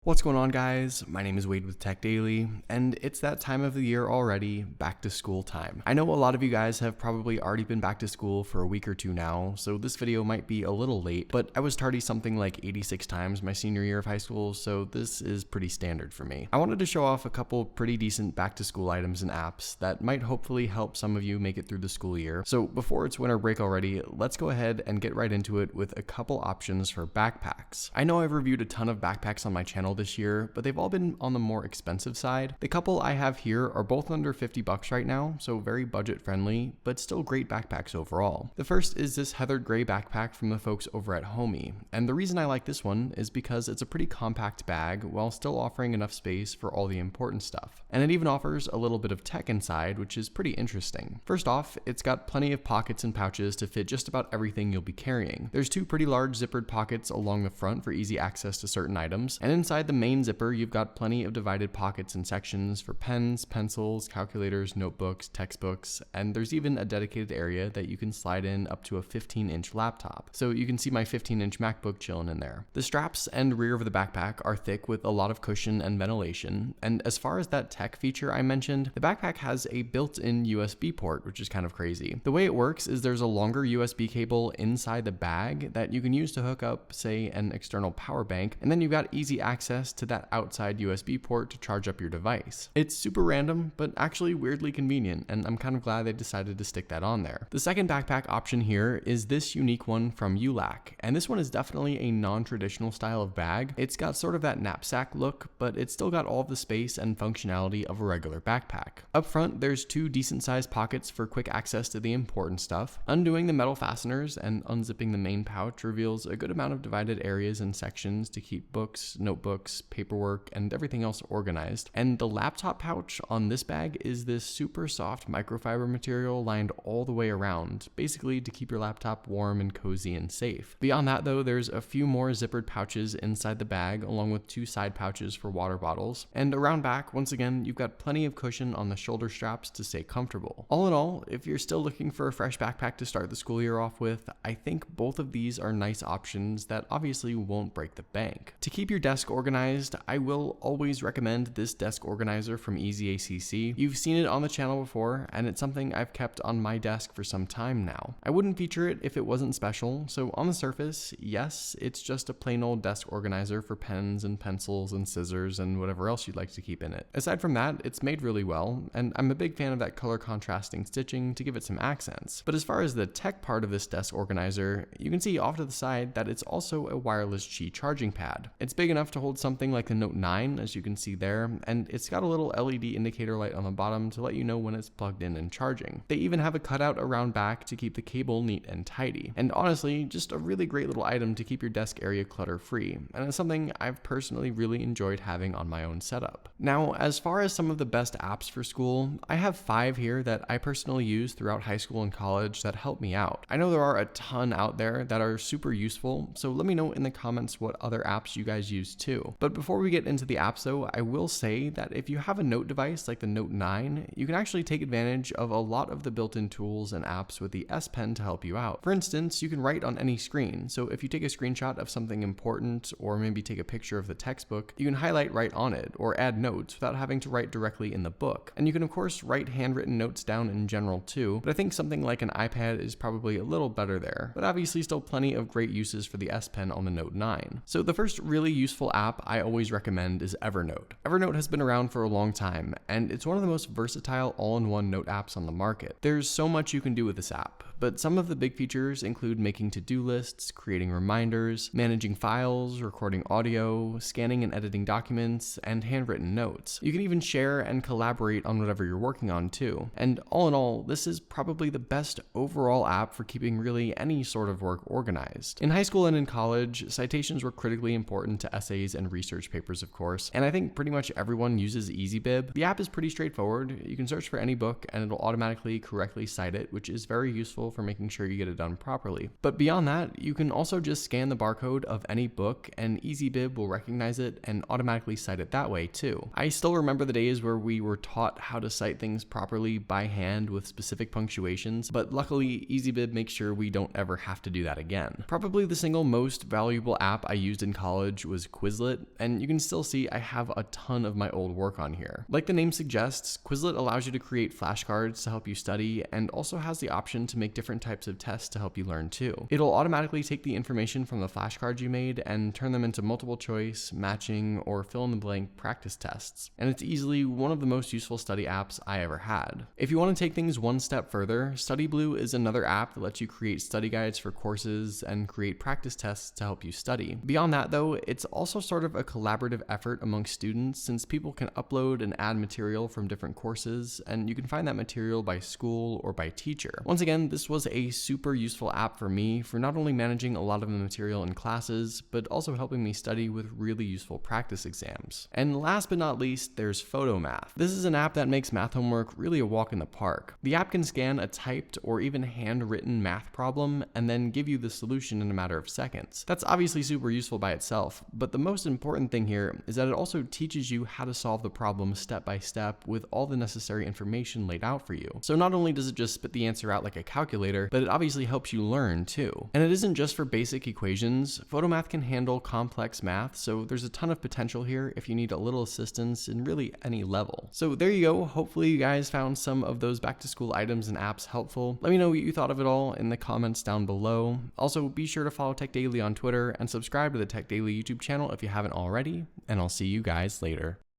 What's going on, guys? My name is Wade with Tech Daily, and it's that time of the year already, back to school time. I know a lot of you guys have probably already been back to school for a week or two now, so this video might be a little late, but I was tardy something like 86 times my senior year of high school, so this is pretty standard for me. I wanted to show off a couple pretty decent back to school items and apps that might hopefully help some of you make it through the school year. So before it's winter break already, let's go ahead and get right into it with a couple options for backpacks. I know I've reviewed a ton of backpacks on my channel this year, but they've all been on the more expensive side. The couple I have here are both under 50 bucks right now, so very budget friendly, but still great backpacks overall. The first is this heathered gray backpack from the folks over at Homey, and the reason I like this one is because it's a pretty compact bag while still offering enough space for all the important stuff. And it even offers a little bit of tech inside, which is pretty interesting. First off, it's got plenty of pockets and pouches to fit just about everything you'll be carrying. There's two pretty large zippered pockets along the front for easy access to certain items, and inside the main zipper you've got plenty of divided pockets and sections for pens, pencils, calculators, notebooks, textbooks, and there's even a dedicated area that you can slide in up to a 15-inch laptop. So you can see my 15-inch MacBook chilling in there. The straps and rear of the backpack are thick with a lot of cushion and ventilation, and as far as that tech feature I mentioned, the backpack has a built-in USB port, which is kind of crazy. The way it works is there's a longer USB cable inside the bag that you can use to hook up, say, an external power bank, and then you've got easy access to that outside USB port to charge up your device. It's super random, but actually weirdly convenient, and I'm kind of glad they decided to stick that on there. The second backpack option here is this unique one from ULAC, and this one is definitely a non-traditional style of bag. It's got sort of that knapsack look, but it's still got all of the space and functionality of a regular backpack. Up front, there's two decent sized pockets for quick access to the important stuff. Undoing the metal fasteners and unzipping the main pouch reveals a good amount of divided areas and sections to keep books, notebooks, paperwork, and everything else organized. And the laptop pouch on this bag is this super soft microfiber material lined all the way around, basically to keep your laptop warm and cozy and safe. Beyond that though, there's a few more zippered pouches inside the bag, along with two side pouches for water bottles. And around back, once again, you've got plenty of cushion on the shoulder straps to stay comfortable. All in all, if you're still looking for a fresh backpack to start the school year off with, I think both of these are nice options that obviously won't break the bank. To keep your desk organized, I will always recommend this desk organizer from EasyACC. You've seen it on the channel before, and it's something I've kept on my desk for some time now. I wouldn't feature it if it wasn't special, so on the surface, yes, it's just a plain old desk organizer for pens and pencils and scissors and whatever else you'd like to keep in it. Aside from that, it's made really well, and I'm a big fan of that color contrasting stitching to give it some accents. But as far as the tech part of this desk organizer, you can see off to the side that it's also a wireless Qi charging pad. It's big enough to hold something like the Note 9, as you can see there, and it's got a little LED indicator light on the bottom to let you know when it's plugged in and charging. They even have a cutout around back to keep the cable neat and tidy. And honestly, just a really great little item to keep your desk area clutter-free, and it's something I've personally really enjoyed having on my own setup. Now, as far as some of the best apps for school, I have 5 here that I personally use throughout high school and college that help me out. I know there are a ton out there that are super useful, so let me know in the comments what other apps you guys use too. But before we get into the apps though, I will say that if you have a Note device like the Note 9, you can actually take advantage of a lot of the built-in tools and apps with the S Pen to help you out. For instance, you can write on any screen, so if you take a screenshot of something important or maybe take a picture of the textbook, you can highlight right on it or add notes without having to write directly in the book. And you can of course write handwritten notes down in general too, but I think something like an iPad is probably a little better there, but obviously still plenty of great uses for the S Pen on the Note 9. So the first really useful app I always recommend is Evernote. Evernote has been around for a long time, and it's one of the most versatile all-in-one note apps on the market. There's so much you can do with this app, but some of the big features include making to-do lists, creating reminders, managing files, recording audio, scanning and editing documents, and handwritten notes. You can even share and collaborate on whatever you're working on too. And all in all, this is probably the best overall app for keeping really any sort of work organized. In high school and in college, citations were critically important to essays and research papers, of course, and I think pretty much everyone uses EasyBib. The app is pretty straightforward. You can search for any book and it'll automatically correctly cite it, which is very useful essential for making sure you get it done properly. But beyond that, you can also just scan the barcode of any book and EasyBib will recognize it and automatically cite it that way too. I still remember the days where we were taught how to cite things properly by hand with specific punctuations, but luckily EasyBib makes sure we don't ever have to do that again. Probably the single most valuable app I used in college was Quizlet, and you can still see I have a ton of my old work on here. Like the name suggests, Quizlet allows you to create flashcards to help you study and also has the option to make different types of tests to help you learn too. It'll automatically take the information from the flashcards you made and turn them into multiple choice, matching, or fill in the blank practice tests. And it's easily one of the most useful study apps I ever had. If you want to take things one step further, StudyBlue is another app that lets you create study guides for courses and create practice tests to help you study. Beyond that though, it's also sort of a collaborative effort among students since people can upload and add material from different courses, and you can find that material by school or by teacher. Once again, this was a super useful app for me for not only managing a lot of the material in classes, but also helping me study with really useful practice exams. And last but not least, there's PhotoMath. This is an app that makes math homework really a walk in the park. The app can scan a typed or even handwritten math problem and then give you the solution in a matter of seconds. That's obviously super useful by itself, but the most important thing here is that it also teaches you how to solve the problem step by step with all the necessary information laid out for you. So not only does it just spit the answer out like a calculator, but it obviously helps you learn too. And it isn't just for basic equations. PhotoMath can handle complex math, so there's a ton of potential here if you need a little assistance in really any level. So there you go. Hopefully you guys found some of those back to school items and apps helpful. Let me know what you thought of it all in the comments down below. Also, be sure to follow Tech Daily on Twitter and subscribe to the Tech Daily YouTube channel if you haven't already, and I'll see you guys later.